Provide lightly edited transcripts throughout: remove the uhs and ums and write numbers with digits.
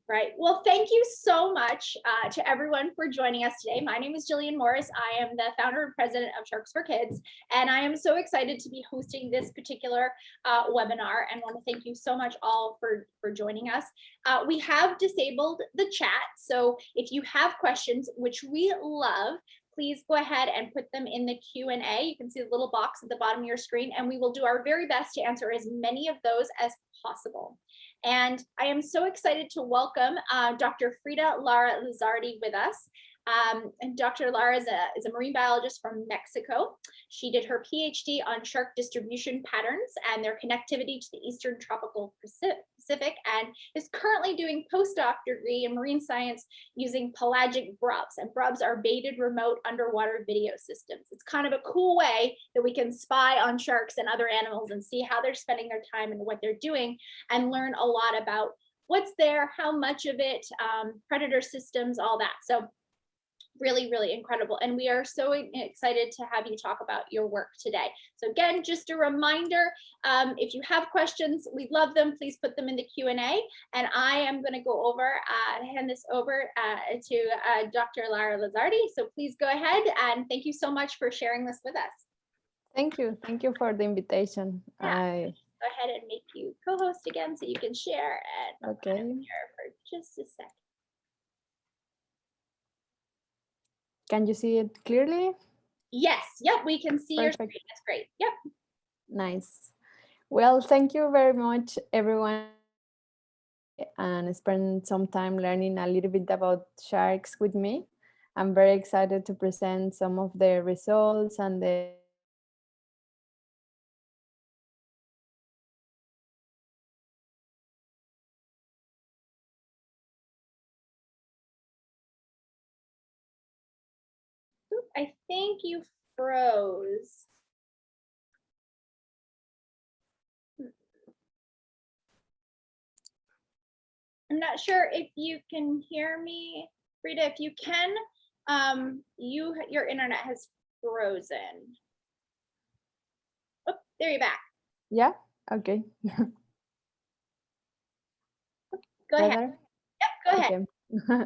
Right. Well, thank you so much to everyone for joining us today. My name is Jillian Morris. I am the founder and president of Sharks for Kids, and I am so excited to be hosting this particular webinar, and want to thank you so much all for joining us. We have disabled the chat, so if you have questions, which we love, please go ahead and put them in the Q&A. You can see the little box at the bottom of your screen, and we will do our very best to answer as many of those as possible. And I am so excited to welcome Dr. Frida Lara Lizardi with us. And Dr. Lara is a marine biologist from Mexico. She did her PhD on shark distribution patterns and their connectivity to the Eastern Tropical Pacific, and is currently doing postdoc degree in marine science using pelagic BRUVS. And BRUVS are baited remote underwater video systems. It's kind of a cool way that we can spy on sharks and other animals and see how they're spending their time and what they're doing, and learn a lot about what's there, how much of it, predator systems, all that. So really, really incredible. And we are so excited to have you talk about your work today. So again, just a reminder, if you have questions, we love them. Please put them in the Q&A. And I am going to go over, hand this over to Dr. Lara Lizardi. So please go ahead, and thank you so much for sharing this with us. Thank you. Thank you for the invitation. Yeah. Go ahead and make you co-host again so you can share. And okay. Here for just a second. Can you see it clearly? Yes, yep, we can see your screen. That's great. Yep. Nice. Well, thank you very much, everyone, and spend some time learning a little bit about sharks with me. I'm very excited to present some of the results and the I think you froze. I'm not sure if you can hear me, Frida. If you can, your internet has frozen. Oh, there you're back. Yeah. Okay. Go ahead. Yep. Go ahead. Okay.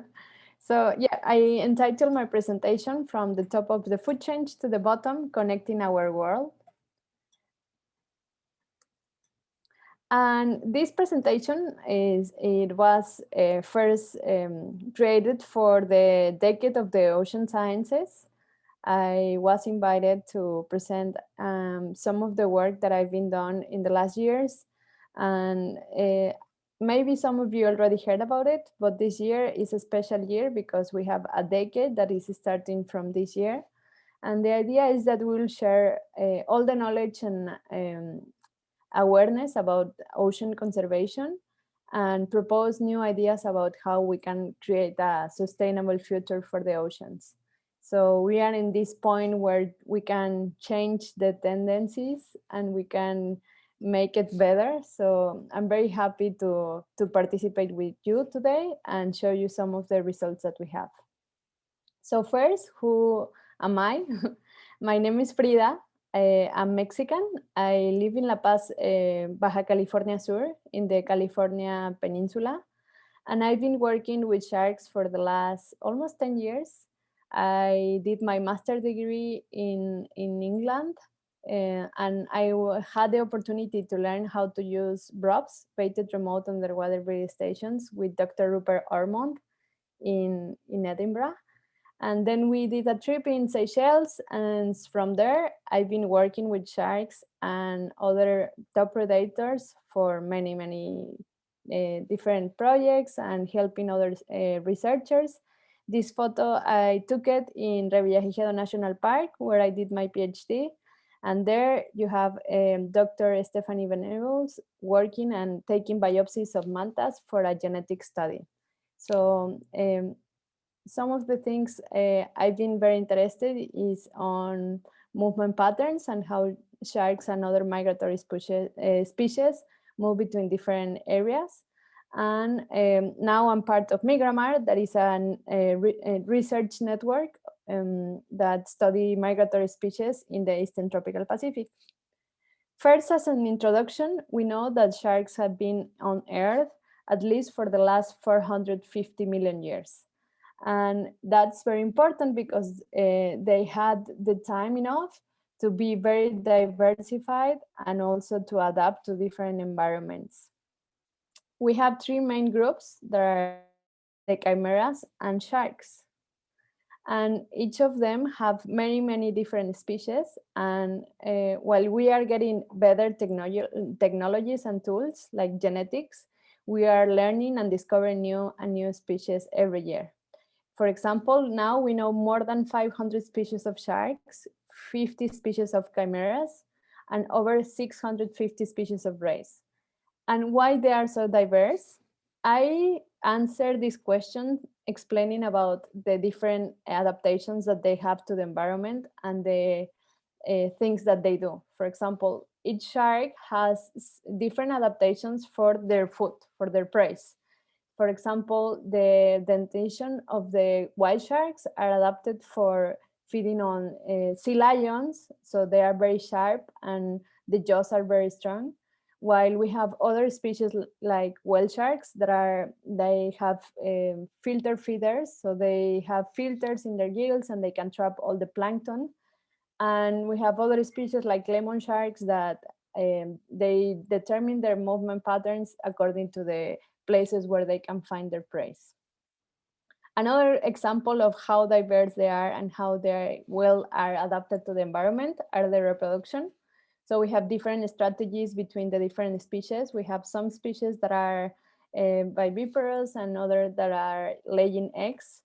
So yeah, I entitled my presentation "From the Top of the Food Chain to the Bottom, Connecting Our World." And this presentation was first created for the Decade of the Ocean Sciences. I was invited to present some of the work that I've been done in the last years, and maybe some of you already heard about it, but this year is a special year because we have a decade that is starting from this year. And the idea is that we'll share all the knowledge and awareness about ocean conservation and propose new ideas about how we can create a sustainable future for the oceans. So we are in this point where we can change the tendencies and we can make it better. So I'm very happy to participate with you today and show you some of the results that we have. So first, who am I? My name is Frida. I'm Mexican. I live in La Paz, Baja California Sur, in the California Peninsula. And I've been working with sharks for the last almost 10 years. I did my master's degree in England, and I had the opportunity to learn how to use BRUVS, baited remote underwater breeding stations, with Dr. Rupert Ormond in Edinburgh. And then we did a trip in Seychelles, and from there, I've been working with sharks and other top predators for many, many different projects and helping other researchers. This photo, I took it in Revillagigedo National Park, where I did my PhD. And there you have Dr. Stephanie Venables working and taking biopsies of mantas for a genetic study. So some of the things I've been very interested is on movement patterns and how sharks and other migratory species move between different areas. And now I'm part of Migramar, that is a research network that study migratory species in the Eastern Tropical Pacific. First, as an introduction, we know that sharks have been on Earth at least for the last 450 million years. And that's very important because they had the time enough to be very diversified and also to adapt to different environments. We have three main groups. There are the chimeras and sharks. And each of them have many, many different species. And while we are getting better technologies and tools like genetics, we are learning and discovering new and new species every year. For example, now we know more than 500 species of sharks, 50 species of chimeras, and over 650 species of rays. And why they are so diverse? I answered this question explaining about the different adaptations that they have to the environment and the things that they do. For example, each shark has different adaptations for their food, for their prey. For example, the dentition of the wild sharks are adapted for feeding on sea lions, so they are very sharp and the jaws are very strong. While we have other species like whale sharks they have filter feeders, so they have filters in their gills and they can trap all the plankton. And we have other species like lemon sharks that they determine their movement patterns according to the places where they can find their prey. Another example of how diverse they are and how they are adapted to the environment are the reproduction. So we have different strategies between the different species. We have some species that are viviparous and others that are laying eggs.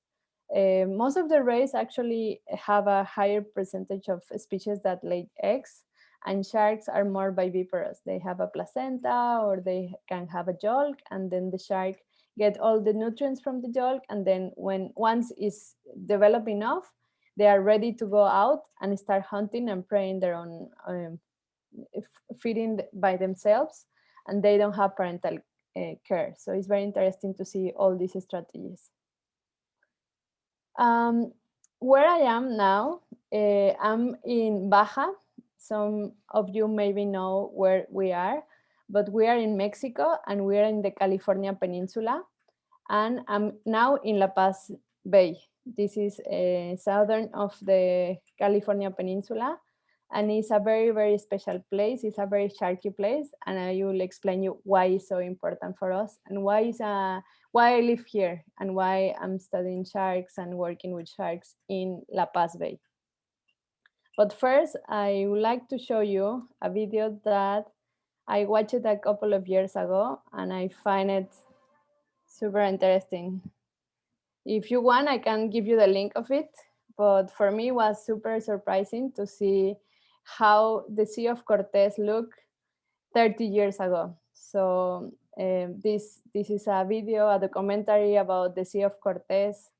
Most of the rays actually have a higher percentage of species that lay eggs, and sharks are more viviparous. They have a placenta or they can have a yolk, and then the shark get all the nutrients from the yolk, and then once it's developed enough, they are ready to go out and start hunting and preying their own, feeding by themselves, and they don't have parental care. So it's very interesting to see all these strategies. Where I am now, I'm in Baja. Some of you maybe know where we are, but we are in Mexico and we are in the California Peninsula. And I'm now in La Paz Bay. This is southern of the California Peninsula. And it's a very, very special place. It's a very sharky place. And I will explain you why it's so important for us and why I live here and why I'm studying sharks and working with sharks in La Paz Bay. But first, I would like to show you a video that I watched a couple of years ago and I find it super interesting. If you want, I can give you the link of it. But for me, it was super surprising to see how the Sea of Cortez looked 30 years ago. So this is a video, a documentary about the Sea of Cortez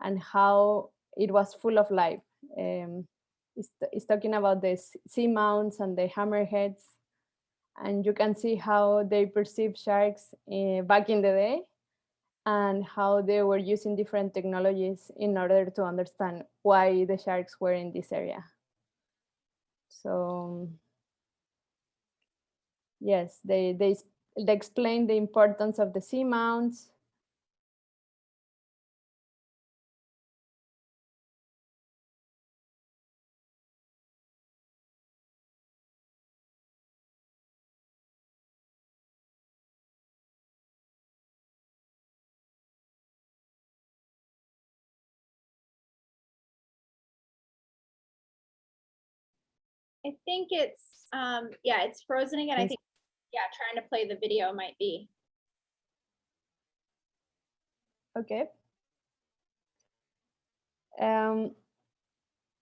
and how it was full of life. It's talking about the seamounts and the hammerheads. And you can see how they perceived sharks back in the day and how they were using different technologies in order to understand why the sharks were in this area. So yes, they explain the importance of the seamounts. I think it's, yeah, it's frozen again. I think, yeah, trying to play the video might be. Okay.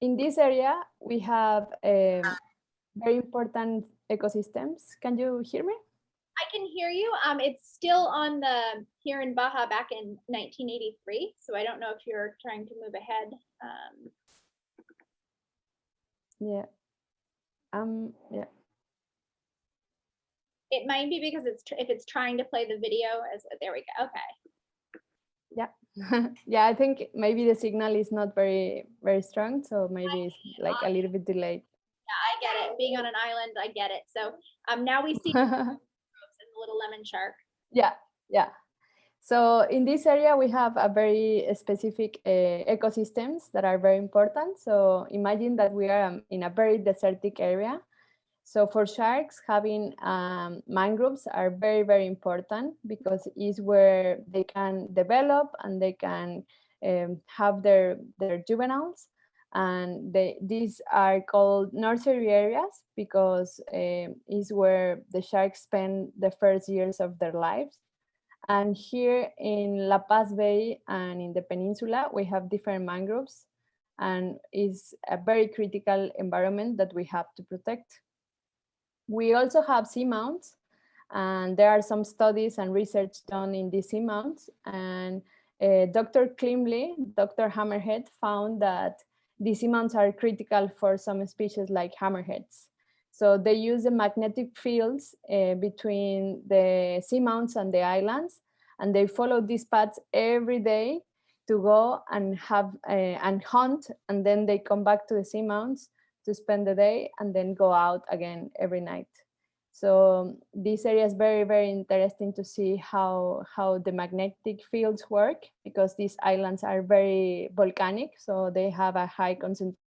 In this area, we have very important ecosystems. Can you hear me? I can hear you. It's still on the here in Baja back in 1983. So I don't know if you're trying to move ahead. Yeah. Yeah. It might be because if it's trying to play the video there we go. Okay. Yeah. Yeah, I think maybe the signal is not very, very strong. So maybe it's like a little bit delayed. Yeah, I get it. Being on an island, I get it. So now we see the little lemon shark. Yeah. Yeah. So in this area, we have a very specific ecosystems that are very important. So imagine that we are in a very desertic area. So for sharks, having mangroves are very, very important because it's where they can develop and they can have their juveniles. And these are called nursery areas because is where the sharks spend the first years of their lives. And here in La Paz Bay and in the peninsula, we have different mangroves, and it's a very critical environment that we have to protect. We also have seamounts, and there are some studies and research done in these seamounts. And Dr. Klimley, Dr. Hammerhead, found that these seamounts are critical for some species like hammerheads. So they use the magnetic fields between the seamounts and the islands, and they follow these paths every day to go and have and hunt, and then they come back to the seamounts to spend the day and then go out again every night. So this area is very, very interesting to see how the magnetic fields work, because these islands are very volcanic, so they have a high concentration.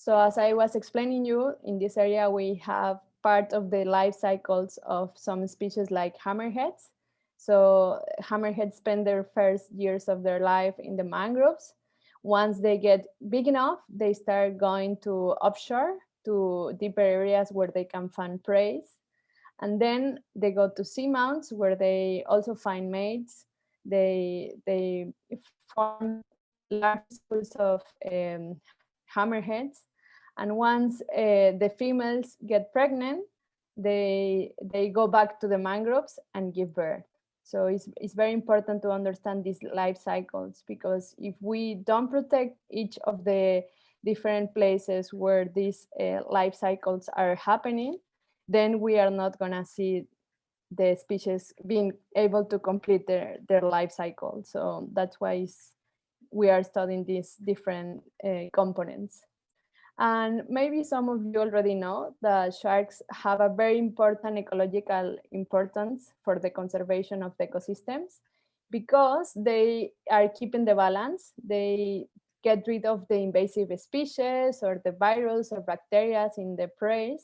So as I was explaining you, in this area, we have part of the life cycles of some species like hammerheads. So hammerheads spend their first years of their life in the mangroves. Once they get big enough, they start going to offshore, to deeper areas where they can find prey. And then they go to seamounts where they also find mates. They form large schools of hammerheads. And once the females get pregnant, they go back to the mangroves and give birth. So it's very important to understand these life cycles, because if we don't protect each of the different places where these life cycles are happening, then we are not going to see the species being able to complete their life cycle. So that's why we are studying these different components. And maybe some of you already know that sharks have a very important ecological importance for the conservation of the ecosystems, because they are keeping the balance. They get rid of the invasive species or the virus or bacteria in the prey.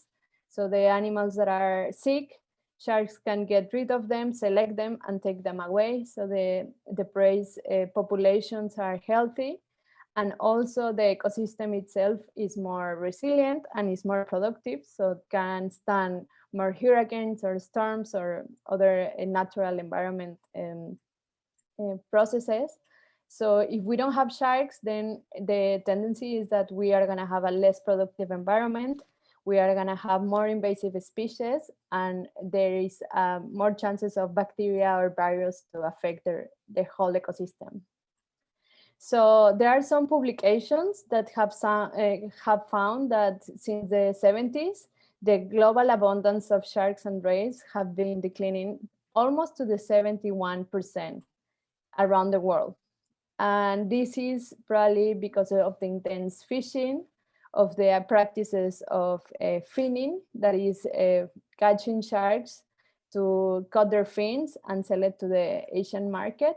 So the animals that are sick, sharks can get rid of them, select them, and take them away. So the prey populations are healthy. And also the ecosystem itself is more resilient and is more productive, so it can stand more hurricanes or storms or other natural environment processes. So if we don't have sharks, then the tendency is that we are going to have a less productive environment. We are going to have more invasive species, and there is more chances of bacteria or virus to affect the whole ecosystem. So there are some publications that have found that since the 70s, the global abundance of sharks and rays have been declining almost to the 71% around the world. And this is probably because of the intense fishing, of the practices of finning, that is catching sharks to cut their fins and sell it to the Asian market.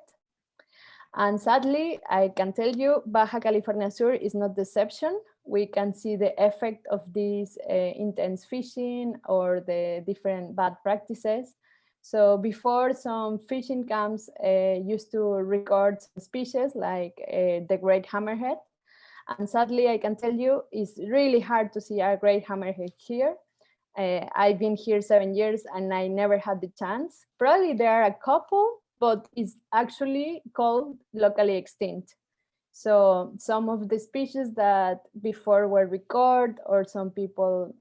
And sadly, I can tell you, Baja California Sur is not the exception. We can see the effect of this intense fishing or the different bad practices. So before, some fishing camps used to record species like the great hammerhead. And sadly, I can tell you, it's really hard to see a great hammerhead here. I've been here 7 years and I never had the chance. Probably there are a couple, but it's actually called locally extinct. So some of the species that before were recorded or some people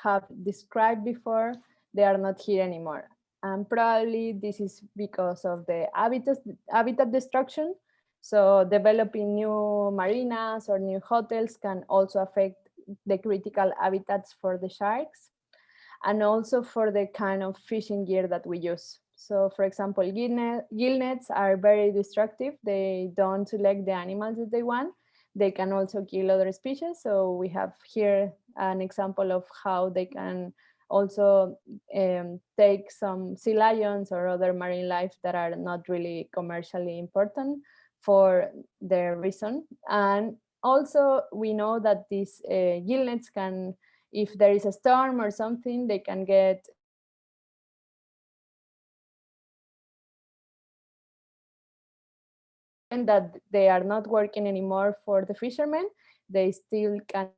have described before, they are not here anymore. And probably this is because of the habitat destruction. So developing new marinas or new hotels can also affect the critical habitats for the sharks, and also for the kind of fishing gear that we use. So for example, gill nets are very destructive. They don't select the animals that they want. They can also kill other species. So we have here an example of how they can also take some sea lions or other marine life that are not really commercially important for their reason. And also we know that these gillnets can, if there is a storm or something, they can get and that they are not working anymore for the fishermen, they still can.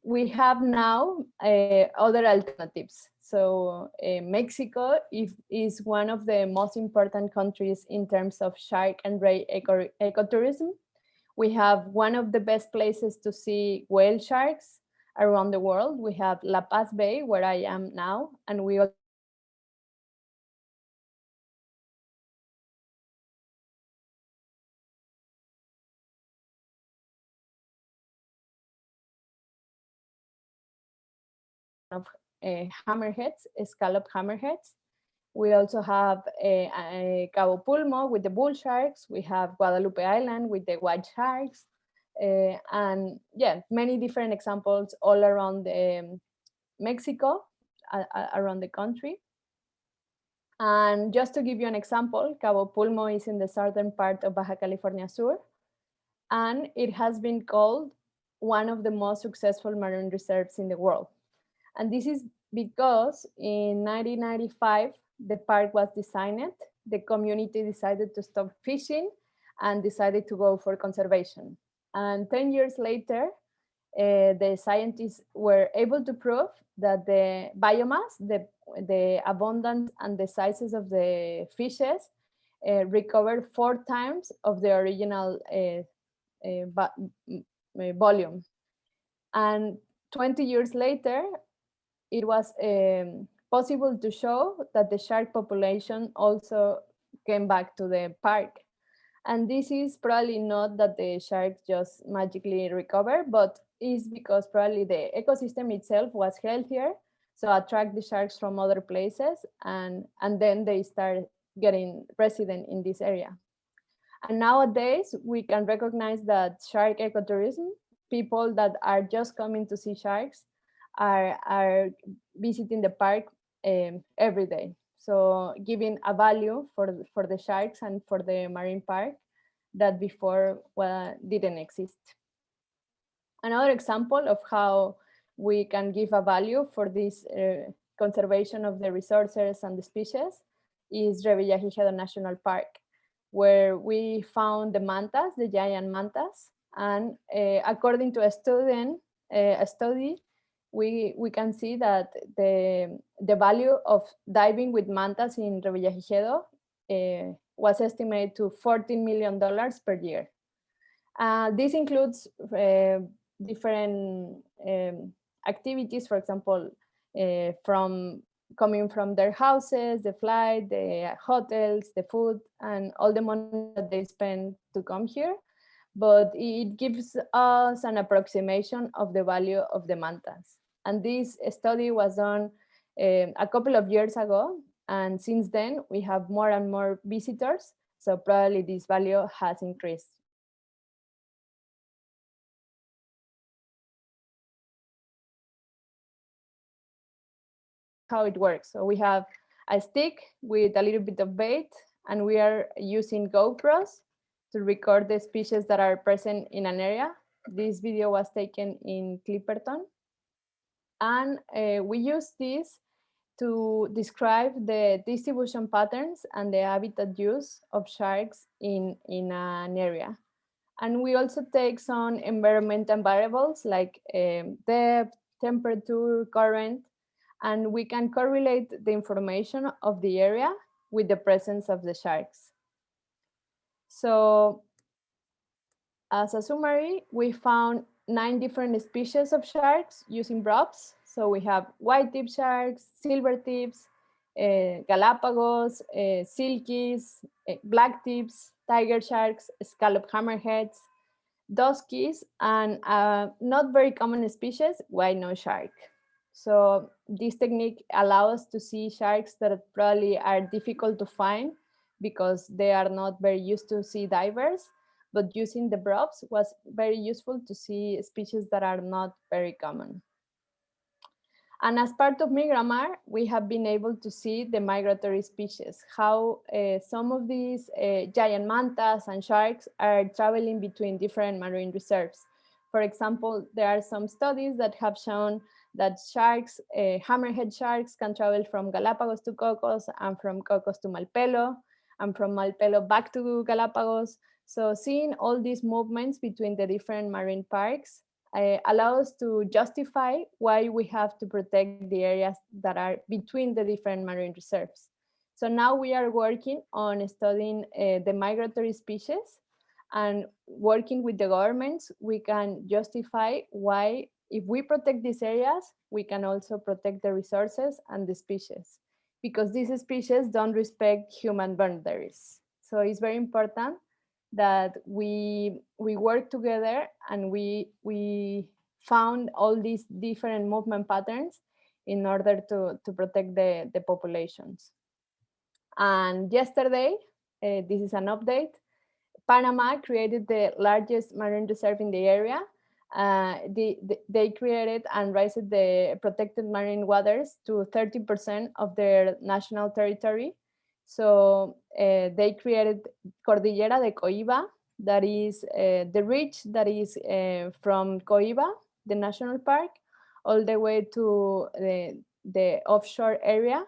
We have now other alternatives. So Mexico is one of the most important countries in terms of shark and ray ecotourism. We have one of the best places to see whale sharks around the world. We have La Paz Bay, where I am now, and we of hammerheads, scallop hammerheads. We also have Cabo Pulmo with the bull sharks. We have Guadalupe Island with the white sharks. And yeah, many different examples all around Mexico, around the country. And just to give you an example, Cabo Pulmo is in the southern part of Baja California Sur, and it has been called one of the most successful marine reserves in the world. And this is because in 1995, the park was designed, the community decided to stop fishing and decided to go for conservation. And 10 years later, the scientists were able to prove that the biomass, the abundance and the sizes of the fishes recovered 4 times of the original volume. And 20 years later, it was possible to show that the shark population also came back to the park. And this is probably not that the sharks just magically recover, but is because probably the ecosystem itself was healthier, so attract the sharks from other places, and then they start getting resident in this area. And nowadays, we can recognize that shark ecotourism, people that are just coming to see sharks, are visiting the park every day. So giving a value for the sharks and for the marine park that before didn't exist. Another example of how we can give a value for this conservation of the resources and the species is Revillagigedo National Park, where we found the mantas, the giant mantas, and according to a study, we can see that the value of diving with mantas in Revillagigedo was estimated to $14 million per year. This includes different activities, for example, from coming from their houses, the flight, the hotels, the food, and all the money that they spend to come here. But it gives us an approximation of the value of the mantas. And this study was done a couple of years ago. And since then, we have more and more visitors. So probably this value has increased. How it works. So we have a stick with a little bit of bait, and we are using GoPros to record the species that are present in an area. This video was taken in Clipperton. And we use this to describe the distribution patterns and the habitat use of sharks in an area. And we also take some environmental variables like depth, temperature, current, and we can correlate the information of the area with the presence of the sharks. So as a summary, we found 9 different species of sharks using BRUVS. So we have white tip sharks, silver tips, Galapagos, silkies, black tips, tiger sharks, scallop hammerheads, duskies, and not very common species, white nose shark. So this technique allows us to see sharks that probably are difficult to find because they are not very used to see divers, but using the BRUVS was very useful to see species that are not very common. And as part of Migramar, we have been able to see the migratory species, how some of these giant mantas and sharks are traveling between different marine reserves. For example, there are some studies that have shown that sharks, hammerhead sharks, can travel from Galapagos to Cocos, and from Cocos to Malpelo, and from Malpelo back to Galapagos. So seeing all these movements between the different marine parks allow us to justify why we have to protect the areas that are between the different marine reserves. So now we are working on studying the migratory species, and working with the governments, we can justify why, if we protect these areas, we can also protect the resources and the species, because these species don't respect human boundaries. So it's very important that we work together, and we found all these different movement patterns in order to protect the populations. And yesterday, this is an update, Panama created the largest marine reserve in the area. They created and raised the protected marine waters to 30% of their national territory. So they created Cordillera de Coiba, that is the ridge that is from Coiba, the national park, all the way to the offshore area.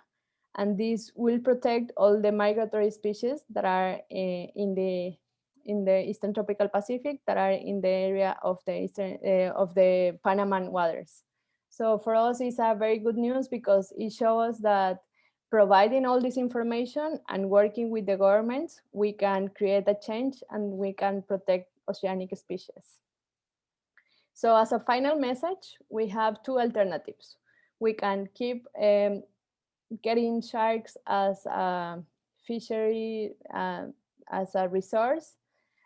And this will protect all the migratory species that are in the Eastern Tropical Pacific, that are in the area of the Eastern of the Panama waters. So for us, it's a very good news, because it shows us that providing all this information and working with the governments, we can create a change and we can protect oceanic species. So as a final message, we have two alternatives. We can keep getting sharks as a fishery, as a resource,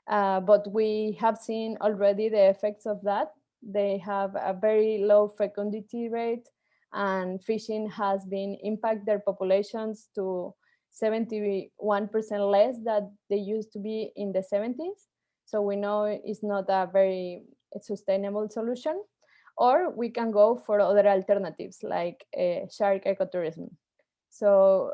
but we have seen already the effects of that. They have a very low fecundity rate, and fishing has been impact their populations to 71% less than they used to be in the 70s. So we know it's not a very sustainable solution. Or we can go for other alternatives like shark ecotourism. So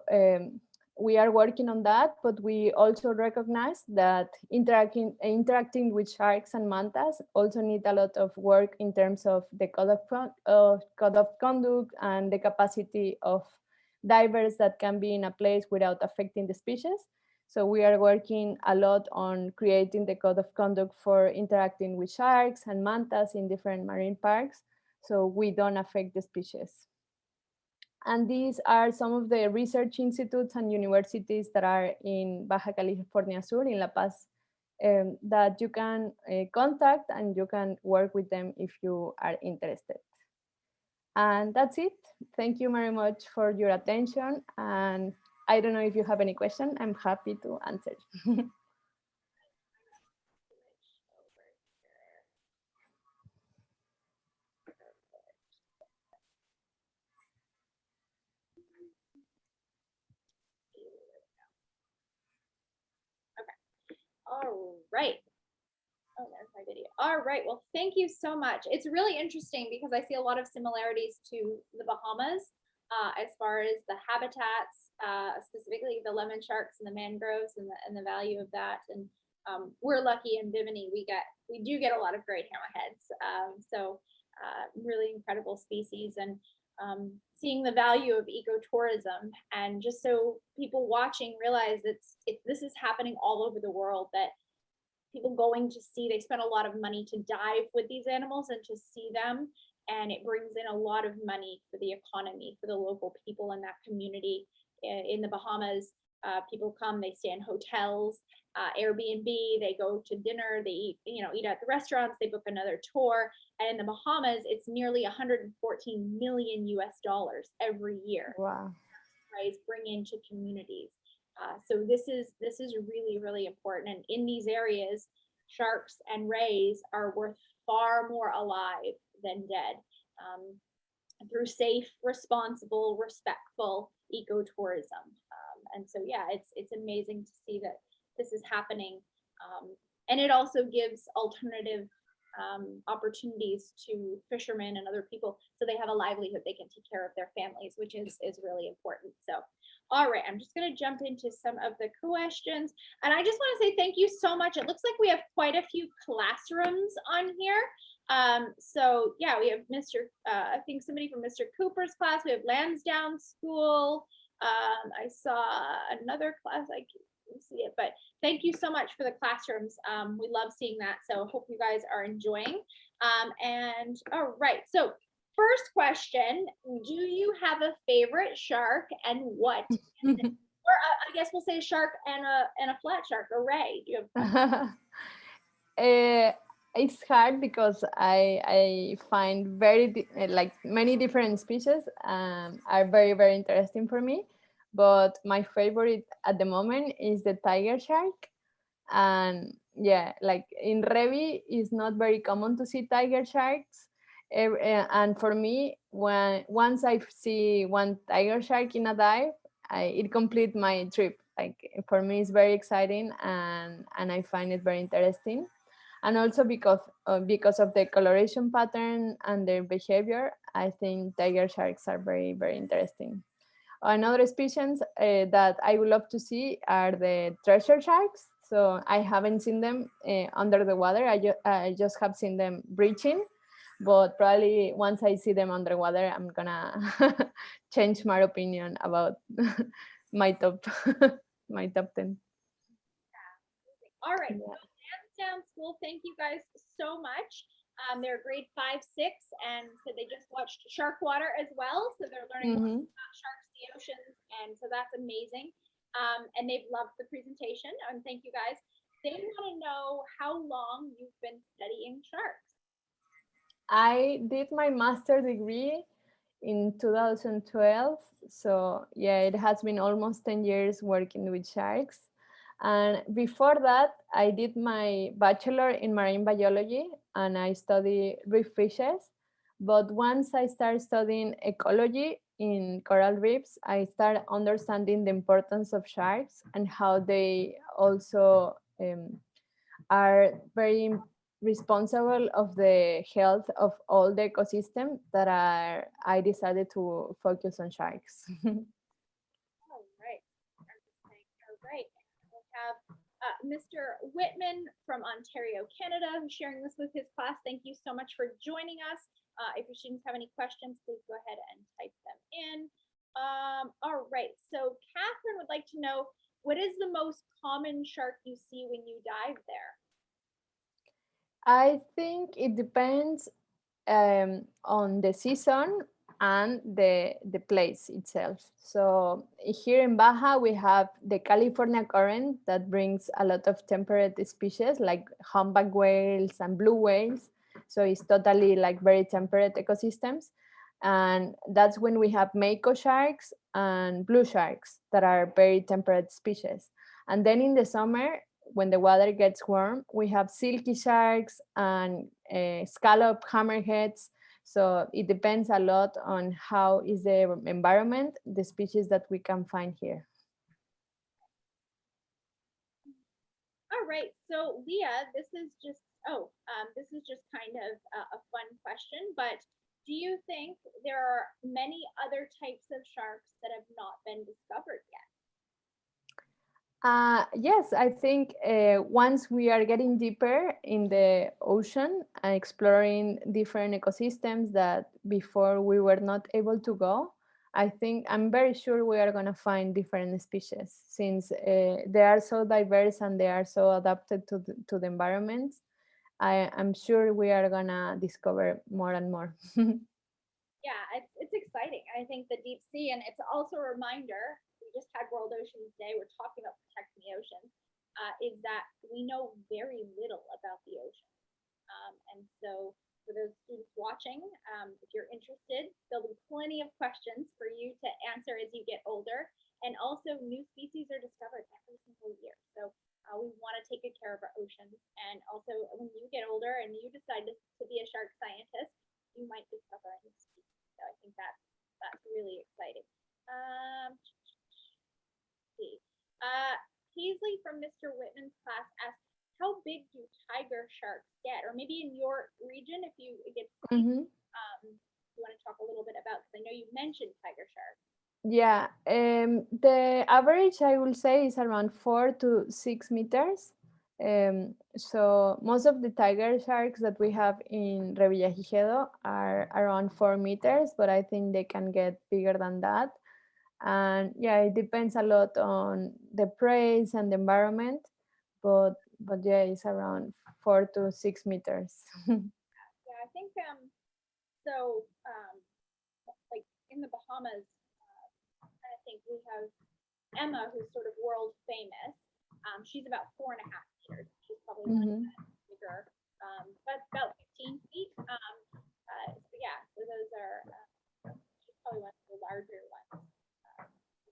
we are working on that, but we also recognize that interacting with sharks and mantas also need a lot of work in terms of the code of conduct and the capacity of divers that can be in a place without affecting the species. So we are working a lot on creating the code of conduct for interacting with sharks and mantas in different marine parks, so we don't affect the species. And these are some of the research institutes and universities that are in Baja California Sur, in La Paz, that you can contact, and you can work with them if you are interested. And that's it. Thank you very much for your attention. And I don't know if you have any question. I'm happy to answer. All right. Oh, there's my video. All right. Well, thank you so much. It's really interesting because I see a lot of similarities to the Bahamas as far as the habitats, specifically the lemon sharks and the mangroves, and the value of that. And we're lucky in Bimini. We do get a lot of great hammerheads. So really incredible species, and seeing the value of ecotourism, and just so people watching realize this is happening all over the world, that people going to see, they spend a lot of money to dive with these animals and to see them, and it brings in a lot of money for the economy, for the local people in that community. In the Bahamas, people come, they stay in hotels, Airbnb, they go to dinner, they eat at the restaurants, they book another tour. And in the Bahamas, it's nearly 114 million US dollars every year. Wow. Right, bring into communities. So this is really, really important. And in these areas, sharks and rays are worth far more alive than dead, through safe, responsible, respectful ecotourism. And so, yeah, it's amazing to see that this is happening. And it also gives alternative opportunities to fishermen and other people, so they have a livelihood, they can take care of their families, which is really important. So, all right, I'm just going to jump into some of the questions, and I just want to say thank you so much. It looks like we have quite a few classrooms on here. So yeah, we have Mr. I think somebody from Mr. Cooper's class. We have Lansdowne School. I saw another class. I can't see it, but thank you so much for the classrooms. We love seeing that. So hope you guys are enjoying. And all right, so first question, do you have a favorite shark and what? Or I guess we'll say shark and a flat shark, or Ray. Do you have it's hard because I find very like many different species are very interesting for me, but my favorite at the moment is the tiger shark. And yeah, like in Revi it's not very common to see tiger sharks. And for me, once I see one tiger shark in a dive, it completes my trip. Like for me it's very exciting, and I find it very interesting. And also because of the coloration pattern and their behavior, I think tiger sharks are very interesting. Another species that I would love to see are the treasure sharks. So I haven't seen them under the water. I just have seen them breaching, but probably once I see them underwater, I'm gonna change my opinion about my top my top 10. all right? So Lansdowne School, thank you guys so much. They're grade 5, 6, and so they just watched Shark Water as well. So they're learning about sharks, the oceans, and so that's amazing. And they've loved the presentation, and thank you guys. They want to know how long you've been studying sharks. I did my master degree in 2012. So yeah, it has been almost 10 years working with sharks. And before that, I did my bachelor in marine biology and I studied reef fishes. But once I started studying ecology in coral reefs, I started understanding the importance of sharks and how they also are very responsible of the health of all the ecosystem that I decided to focus on sharks. All right. All right. We'll have Mr. Whitman from Ontario, Canada, who's sharing this with his class. Thank you so much for joining us. If your students have any questions, please go ahead and type them in. All right. So Catherine would like to know, what is the most common shark you see when you dive there? I think it depends on the season and the place itself. So here in Baja, we have the California current that brings a lot of temperate species like humpback whales and blue whales. So it's totally like very temperate ecosystems. And that's when we have mako sharks and blue sharks that are very temperate species. And then in the summer, when the water gets warm, we have silky sharks and scallop hammerheads. So it depends a lot on how is the environment, the species that we can find here. All right, so Leah, this is just kind of a fun question, but do you think there are many other types of sharks that have not been discovered yet? Yes, I think once we are getting deeper in the ocean and exploring different ecosystems that before we were not able to go, I'm very sure we are going to find different species since they are so diverse and they are so adapted to the environment. I'm sure we are going to discover more and more. Yeah, it's exciting. I think the deep sea, and it's also a reminder, we just had World Oceans Day, we're talking about protecting the oceans, is that we know very little about the ocean. And so for those students watching, if you're interested, there'll be plenty of questions for you to answer as you get older. And also new species are discovered every single year. So we want to take good care of our oceans. And also when you get older and you decide to be a shark scientist, you might discover a new species. So I think that's really exciting. see. Paisley from Mr. Whitman's class asked, how big do tiger sharks get? Or maybe in your region, if you get Mhm. you want to talk a little bit about, because I know you mentioned tiger sharks. Yeah, the average I will say is around 4 to 6 meters. So most of the tiger sharks that we have in Revillagigedo are around 4 meters, but I think they can get bigger than that. And yeah, it depends a lot on the prey and the environment, but yeah, it's around 4 to 6 meters. Yeah, I think so. Like in the Bahamas, I think we have Emma, who's sort of world famous. She's about 4.5 meters. She's probably one Mhm. bigger, but about 15 feet. So yeah, so those are she's probably one of the larger ones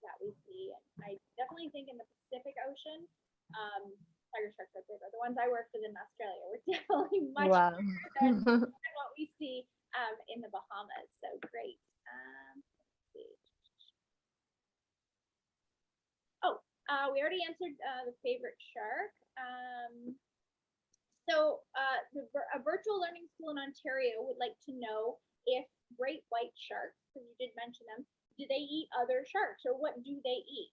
that we see. And I definitely think in the Pacific Ocean, tiger sharks are bigger. The ones I worked with in Australia were definitely much Wow. bigger than what we see in the Bahamas. So great. Let's see. Oh, we already answered the favorite shark. A virtual learning school in Ontario would like to know if great white sharks, because you did mention them, do they eat other sharks, or what do they eat?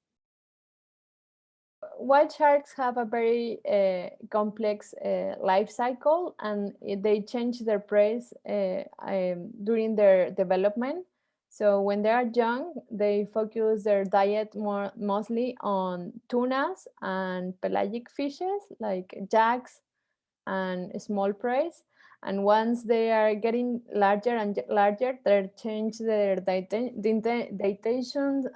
White sharks have a very complex life cycle, and they change their prey during their development. So when they are young, they focus their diet mostly on tunas and pelagic fishes like jacks and small prey. And once they are getting larger and larger, they change their dietations,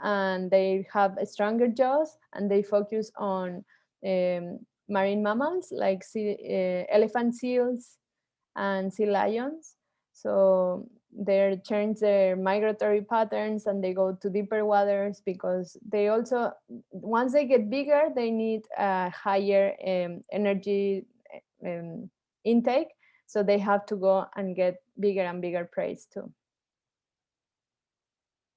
and they have stronger jaws, and they focus on marine mammals like elephant seals and sea lions. So they change their migratory patterns, and they go to deeper waters because they also, once they get bigger, they need a higher energy um, intake. So they have to go and get bigger and bigger prey too.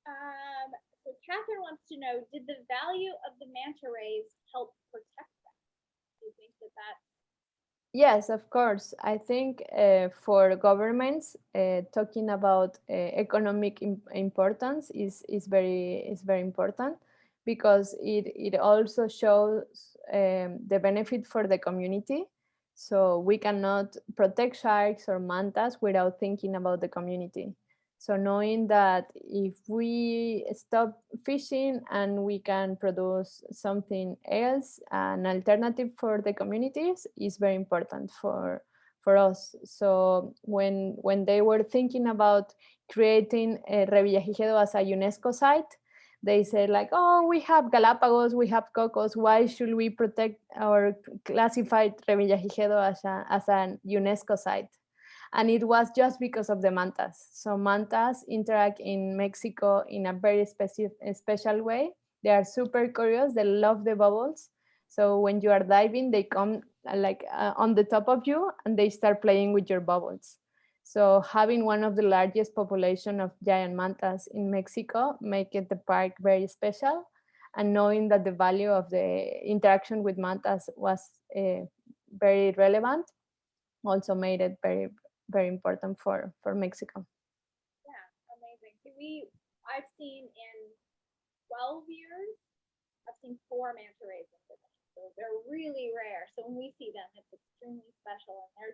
So Catherine wants to know, did the value of the manta rays help protect them? Do you think that? Yes, of course. I think for governments, talking about economic importance is very important, because it also shows the benefit for the community. So we cannot protect sharks or mantas without thinking about the community. So knowing that if we stop fishing and we can produce something else, an alternative for the communities, is very important for us. So when they were thinking about creating Revillagigedo as a UNESCO site, they said like, oh, we have Galapagos, we have Cocos, why should we protect or classify Revillagigedo as a UNESCO site? And it was just because of the mantas. So mantas interact in Mexico in a very special way. They are super curious. They love the bubbles. So when you are diving, they come on the top of you, and they start playing with your bubbles. So having one of the largest population of giant mantas in Mexico make it the park very special. And knowing that the value of the interaction with mantas was very relevant, also made it very important for Mexico. Yeah, amazing. So I've seen in 12 years, I've seen 4 manta rays in Britain. So they're really rare. So when we see them, it's extremely special, and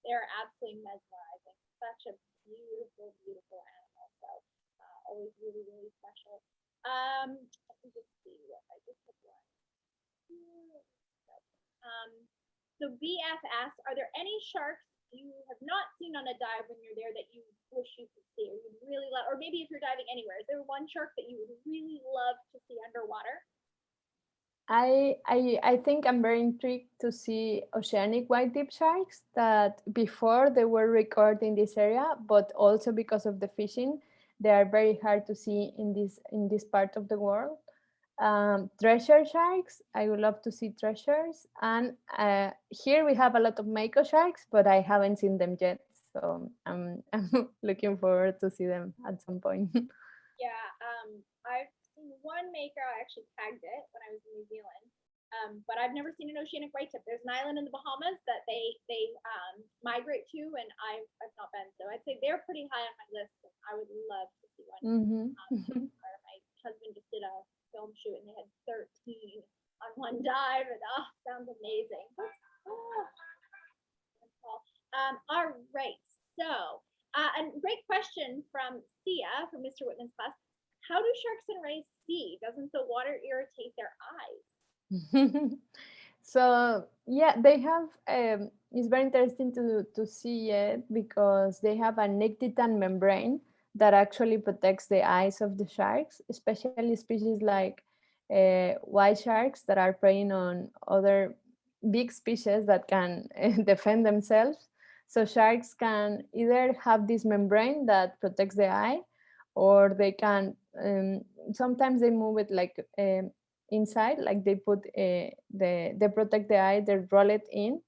they're absolutely mesmerizing. Such a beautiful, beautiful animal. So always really, really special. Let me just see what I just took one. So BF asked, are there any sharks you have not seen on a dive when you're there that you wish you could see, or you'd really love, or maybe if you're diving anywhere, is there one shark that you would really love to see underwater? I think I'm very intrigued to see oceanic white tip sharks that before they were recorded in this area, but also because of the fishing, they are very hard to see in this part of the world. Treasure sharks, I would love to see treasures. And here we have a lot of mako sharks, but I haven't seen them yet. So I'm looking forward to see them at some point. Yeah, I've seen one maker, I actually tagged it when I was in New Zealand. But I've never seen an oceanic white tip. There's an island in the Bahamas that they migrate to, and I've not been. So I'd say they're pretty high on my list, and I would love to see one. My husband just did a film shoot, and they had 13 on one dive, and sounds amazing. All right, so a great question from Sia from Mr. Whitman's class. How do sharks and rays see? Doesn't the water irritate their eyes? So yeah, they have it's very interesting to see it because they have a nictitan membrane that actually protects the eyes of the sharks, especially species like white sharks that are preying on other big species that can defend themselves. So sharks can either have this membrane that protects the eye, or they can sometimes they move it like inside, like they put they protect the eye, they roll it in,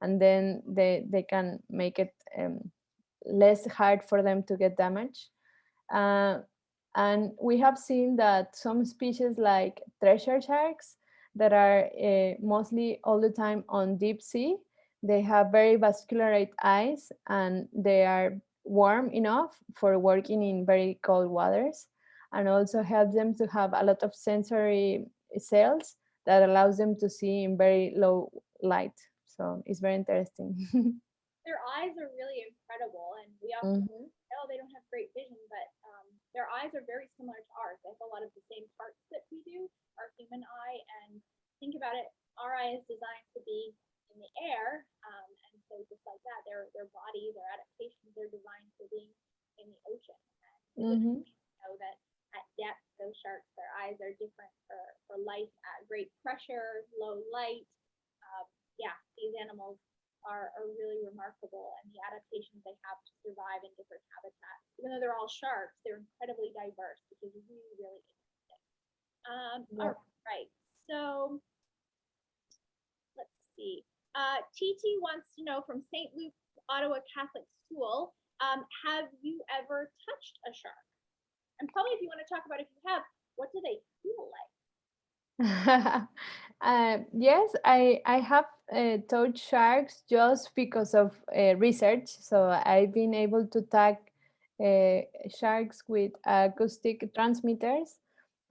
and then they can make it less hard for them to get damaged. And we have seen that some species like treasure sharks that are mostly all the time on deep sea, they have very vascularized eyes and they are warm enough for working in very cold waters, and also help them to have a lot of sensory cells that allows them to see in very low light. So it's very interesting. Their eyes are really incredible, and we often know they don't have great vision, but their eyes are very similar to ours. They have a lot of the same parts that we do, our human eye. And think about it, our eye is designed to be in the air, and so just like that, their body, their adaptations, they're designed for being in the ocean. And know that at depth, those sharks, their eyes are different for life at great pressure, low light. Yeah, these animals are really remarkable, and the adaptations they have to survive in different habitats. Even though they're all sharks, they're incredibly diverse, which is really, really interesting. All right, so let's see. TT wants to know from St. Luke's Ottawa Catholic School, have you ever touched a shark? And probably if you want to talk about if you have, what do they feel like? Yes, I have touched sharks just because of research. So I've been able to tag sharks with acoustic transmitters,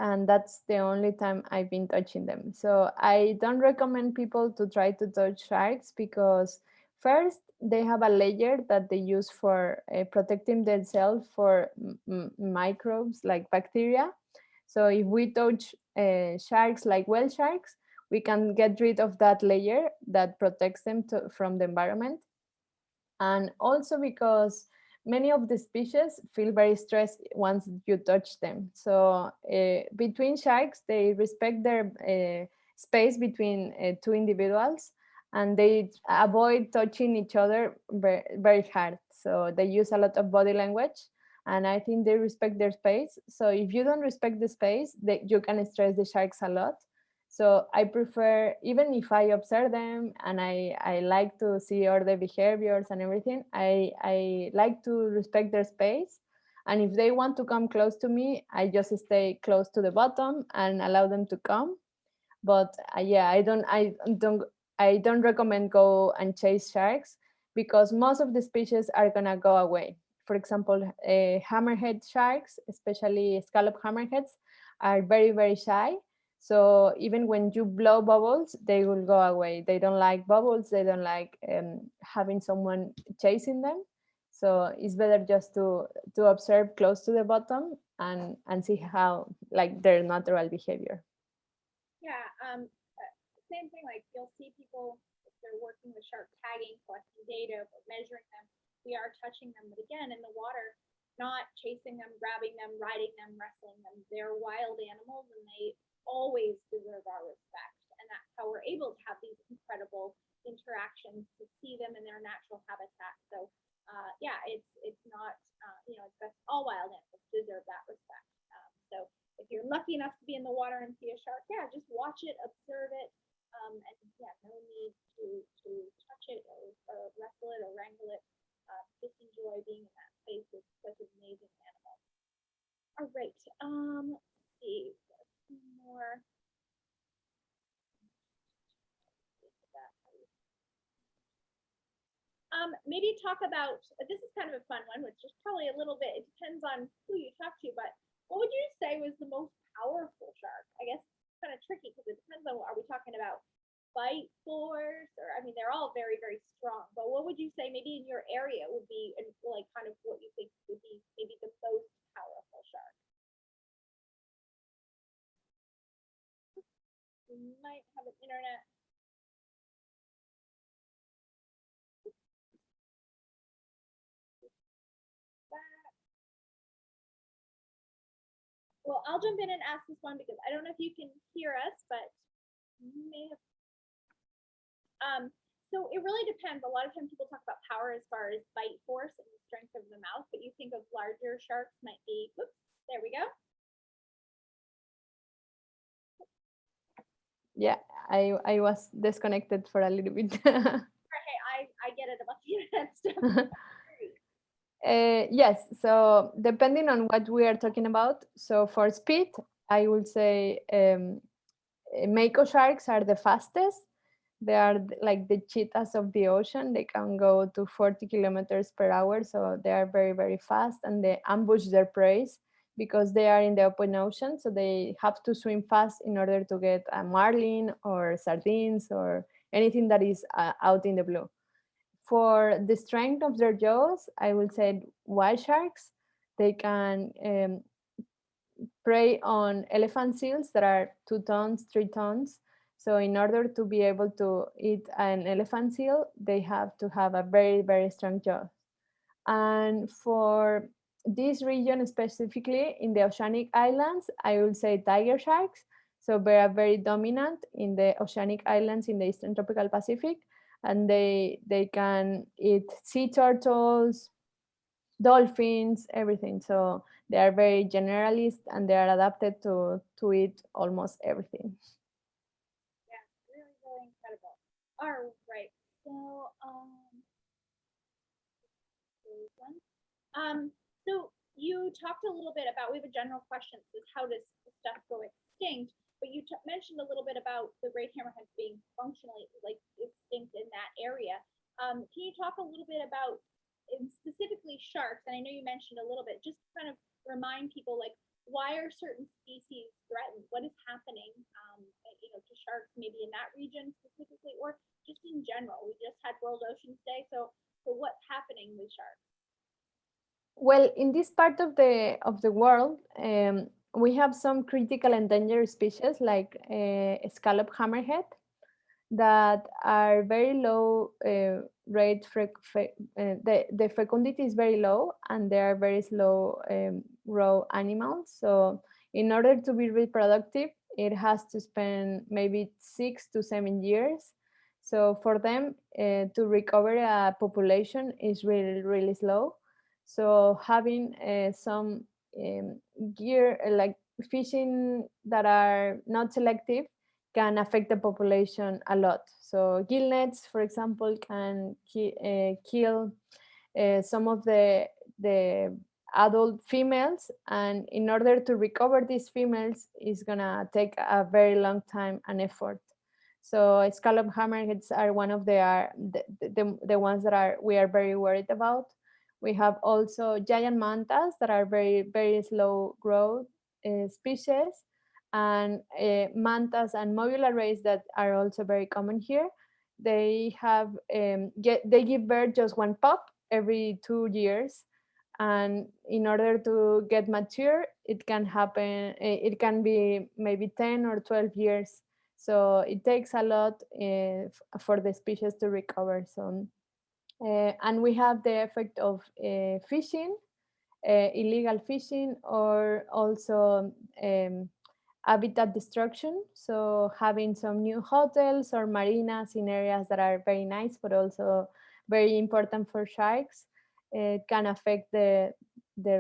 and that's the only time I've been touching them. So I don't recommend people to try to touch sharks because first, they have a layer that they use for protecting themselves for microbes like bacteria. So if we touch sharks like whale sharks, we can get rid of that layer that protects them from the environment. And also because many of the species feel very stressed once you touch them. So between sharks, they respect their space between two individuals, and they avoid touching each other very, very hard. So they use a lot of body language, and I think they respect their space. So if you don't respect the space, you can stress the sharks a lot. So I prefer, even if I observe them and I like to see all the behaviors and everything, I like to respect their space. And if they want to come close to me, I just stay close to the bottom and allow them to come. But yeah, I don't recommend go and chase sharks because most of the species are gonna go away. For example, hammerhead sharks, especially scallop hammerheads, are very, very shy. So even when you blow bubbles, they will go away. They don't like bubbles. They don't like having someone chasing them. So it's better just to observe close to the bottom and see how like their natural behavior. Yeah, same thing. Like you'll see people if they're working with shark tagging, collecting data, measuring them. We are touching them, but again, in the water, not chasing them, grabbing them, riding them, wrestling them. They're wild animals, and they always deserve our respect. And that's how we're able to have these incredible interactions to see them in their natural habitat. So yeah, it's not it's best all wild animals deserve that respect. So if you're lucky enough to be in the water and see a shark, yeah, just watch it, observe it, and yeah, no need to touch it or wrestle it or wrangle it. Just enjoy being in that space with such an amazing animal. All right, let's see. maybe talk about, this is kind of a fun one, which is probably a little bit, it depends on who you talk to, but what would you say was the most powerful shark? I guess it's kind of tricky because it depends on, are we talking about bite force, or I mean, they're all very, very strong, but what would you say maybe in your area would be like kind of what you think would be maybe the most powerful shark? We might have an internet. Well, I'll jump in and ask this one because I don't know if you can hear us, but you may have. So it really depends. A lot of times people talk about power as far as bite force and the strength of the mouth, but you think of larger sharks might be, oops, there we go. Yeah, I was disconnected for a little bit. Okay, I get it about the internet stuff. Yes, so depending on what we are talking about, so for speed, I would say mako sharks are the fastest. They are like the cheetahs of the ocean. They can go to 40 kilometers per hour, so they are very, very fast, and they ambush their prey because they are in the open ocean, so they have to swim fast in order to get a marlin or sardines or anything that is out in the blue. For the strength of their jaws, I will say wild sharks. They can prey on elephant seals that are 2 tons, 3 tons. So in order to be able to eat an elephant seal, they have to have a very, very strong jaw. And for this region specifically, in the oceanic islands, I will say tiger sharks. So they are very dominant in the oceanic islands in the Eastern Tropical Pacific, and they can eat sea turtles, dolphins, everything. So they are very generalist and they are adapted to eat almost everything. Yeah, really, really incredible. All right, so so you talked a little bit about, we have a general question, so how does stuff go extinct? But you mentioned a little bit about the great hammerheads being functionally like extinct in that area. Can you talk a little bit about specifically sharks? And I know you mentioned a little bit, just kind of remind people like why are certain species threatened? What is happening, to sharks maybe in that region specifically, or just in general? We just had World Oceans Day, so what's happening with sharks? Well, in this part of the world, we have some critical endangered species like scallop hammerhead that are very low rate. The fecundity is very low, and they are very slow raw animals. So in order to be reproductive, it has to spend maybe 6 to 7 years. So for them to recover a population is really, really slow. So having some gear like fishing that are not selective can affect the population a lot. So gill nets, for example, can kill some of the adult females, and in order to recover these females is gonna take a very long time and effort. So scallop hammerheads are one of the ones that we are very worried about. We have also giant mantas that are very, very slow growth species, and mantas and mobula rays that are also very common here. They have they give birth just one pup every 2 years, and in order to get mature, it can happen. It can be maybe 10 or 12 years. So it takes a lot for the species to recover. So and we have the effect of fishing, illegal fishing, or also habitat destruction. So having some new hotels or marinas in areas that are very nice, but also very important for sharks, it can affect their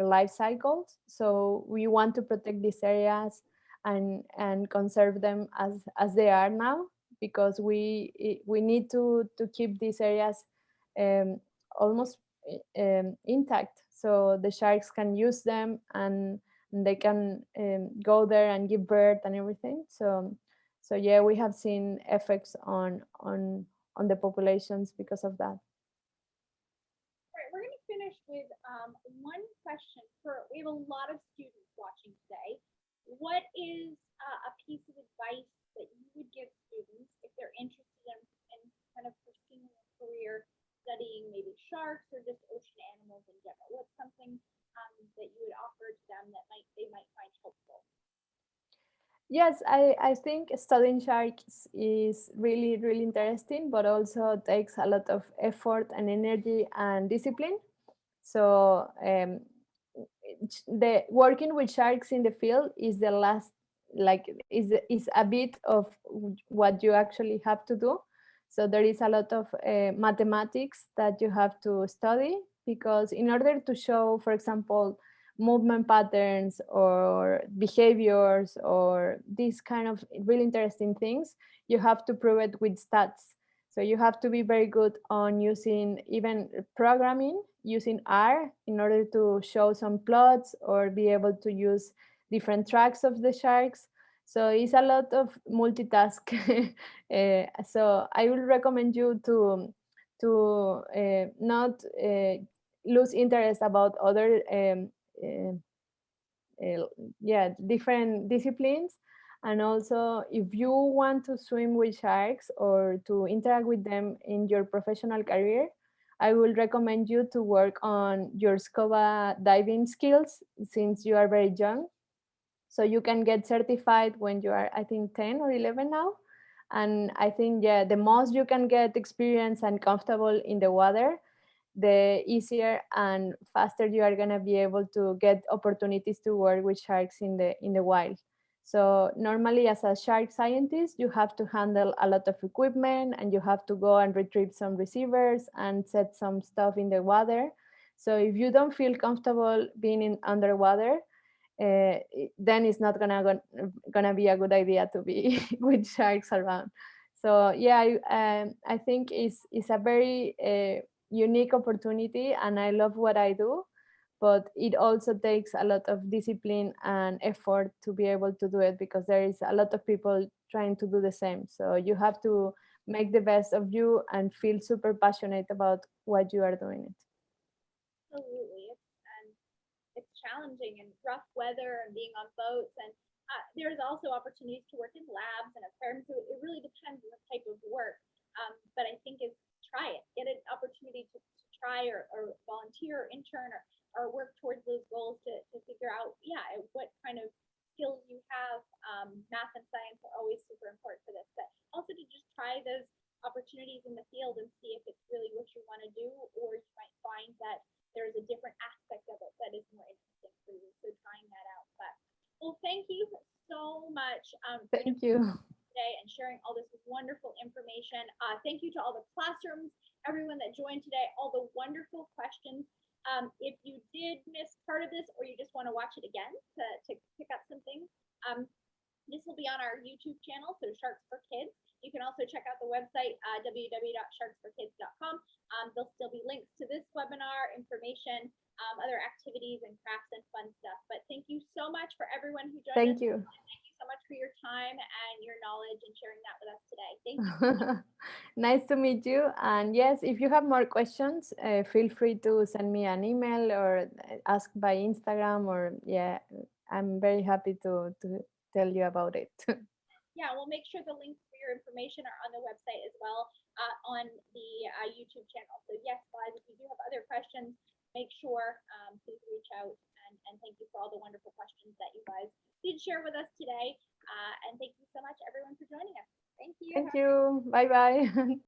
life cycles. So we want to protect these areas and conserve them as they are now, because we need to keep these areas almost intact, so the sharks can use them and they can go there and give birth and everything. So yeah, we have seen effects on the populations because of that. finish with one question we have a lot of students watching today. What is a piece of advice that you would give students if they're interested in kind of pursuing a career studying maybe sharks or just ocean animals in general? What's something that you would offer to them that they might find helpful? Yes, I think studying sharks is really, really interesting, but also takes a lot of effort and energy and discipline. So the working with sharks in the field is the last, like, is a bit of what you actually have to do. So there is a lot of mathematics that you have to study, because in order to show, for example, movement patterns or behaviors or these kind of really interesting things, you have to prove it with stats. So you have to be very good on using even programming, using R in order to show some plots or be able to use different tracks of the sharks. So it's a lot of multitask. So I will recommend you to not lose interest about other uh, different disciplines. And also, if you want to swim with sharks or to interact with them in your professional career, I will recommend you to work on your scuba diving skills since you are very young. So you can get certified when you are, I think, 10 or 11 now. And I think, yeah, the most you can get experience and comfortable in the water, the easier and faster you are going to be able to get opportunities to work with sharks in the wild. So normally, as a shark scientist, you have to handle a lot of equipment and you have to go and retrieve some receivers and set some stuff in the water. So if you don't feel comfortable being in underwater, then it's not gonna be a good idea to be with sharks around. So yeah, I think it's a very unique opportunity, and I love what I do, but it also takes a lot of discipline and effort to be able to do it, because there is a lot of people trying to do the same. So you have to make the best of you and feel super passionate about what you are doing. Absolutely. It's challenging and rough weather and being on boats. And there's also opportunities to work in labs and aquariums. So it really depends on the type of work. But I think it's try it, get an opportunity to try or volunteer or intern or work towards those goals to figure out, yeah, what kind of skills you have. Math and science are always super important for this, but also to just try those opportunities in the field and see if it's really what you want to do, or you might find that there's a different aspect of it that is more interesting for you. So trying that out. But well, thank you so much Thank you. today and sharing all this wonderful information. Thank you to all the classrooms, everyone that joined today, all the wonderful questions. If you did miss part of this or you just want to watch it again to pick up some things, this will be on our YouTube channel, so Sharks for Kids. You can also check out the website, www.sharksforkids.com. There'll still be links to this webinar, information, other activities and crafts and fun stuff. But thank you so much for everyone who joined us. Thank you. Thank you so much for your time and your knowledge and sharing that with us today. Thank you. Nice to meet you. And yes, if you have more questions, feel free to send me an email or ask by Instagram, or yeah, I'm very happy to tell you about it. Yeah, we'll make sure the links for your information are on the website as well, on the YouTube channel. So yes, guys, if you do have other questions, make sure please reach out. And thank you for all the wonderful questions that you guys did share with us today. And thank you so much, everyone, for joining us. Thank you. Thank you. Bye bye.